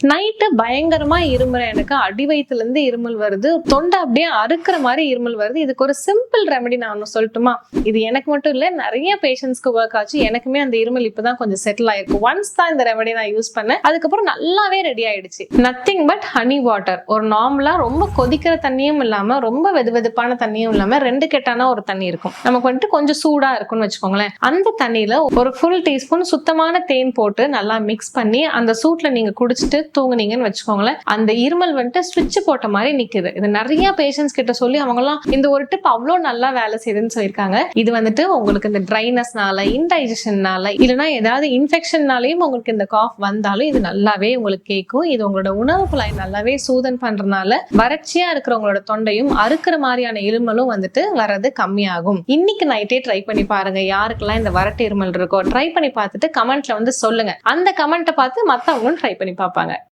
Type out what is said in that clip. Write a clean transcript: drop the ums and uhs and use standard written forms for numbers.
Night பயங்கரமா இருமல், எனக்கு அடி வயிற்றுல இருந்து இருமல் வருது, தொண்டை அப்படியே அறுக்கிற மாதிரி இருமல் வருது. இதுக்கு ஒரு சிம்பிள் ரெமெடி நான் ஒன்று சொல்லட்டுமா? இது எனக்கு மட்டும் இல்ல, நிறைய பேஷண்ட்ஸ்க்கு ஒர்க் ஆச்சு. எனக்குமே அந்த இருமல் இப்பதான் கொஞ்சம் செட்டில் ஆயிருக்கு. ஒன்ஸ் தான் இந்த ரெமெடி நான் யூஸ் பண்ணேன், அதுக்கப்புறம் நல்லாவே ரெடி ஆயிடுச்சு. Nothing but honey water. ஒரு நார்மலா ரொம்ப கொதிக்கிற தண்ணியும் இல்லாம ரொம்ப வெதுவெதுப்பான தண்ணியும் இல்லாம ரெண்டு கெட்டான ஒரு தண்ணி இருக்கும். நமக்கு வந்துட்டு கொஞ்சம் சூடா இருக்கும்னு வச்சுக்கோங்களேன். அந்த தண்ணியில ஒரு ஃபுல் டீஸ்பூன் சுத்தமான தேன் போட்டு நல்லா மிக்ஸ் பண்ணி அந்த சூட்ல நீங்க குடிச்சிட்டு தூங்குனீங்கன்னு வச்சுக்கோங்களேன், அந்த இருமல் வந்துட்டு ஸ்விட்ச் போட்ட மாதிரி நிக்குது. இது நிறைய பேஷண்ட்ஸ் கிட்ட சொல்லி அவங்க எல்லாம் இந்த ஒரு டிப் அவ்வளோ நல்லா வேலை செய்யுதுன்னு சொல்லியிருக்காங்க. இது வந்துட்டு உங்களுக்கு இந்த ட்ரைனஸ்னால, இன்டைஜஷன்னால, இல்லைன்னா ஏதாவது இன்ஃபெக்ஷன்னாலையும் உங்களுக்கு இந்த காஃப் வந்தாலும் இது நல்லாவே உங்களுக்கு கேட்கும். இது உங்களோட உணவு குழாய் நல்லாவே சூதன் பண்றதுனால வறட்சியா இருக்கிறவங்களோட தொண்டையும் அறுக்கிற மாதிரியான இருமலும் வந்துட்டு வர்றது கம்மியாகும். இன்னைக்கு நைட்டே ட்ரை பண்ணி பாருங்க. யாருக்கெல்லாம் இந்த வறட்டு இருமல் இருக்கோ ட்ரை பண்ணி பார்த்துட்டு கமெண்ட்ல வந்து சொல்லுங்க. அந்த கமெண்ட்டை பார்த்து மத்தவங்களும் ட்ரை பண்ணி பார்ப்பாங்க.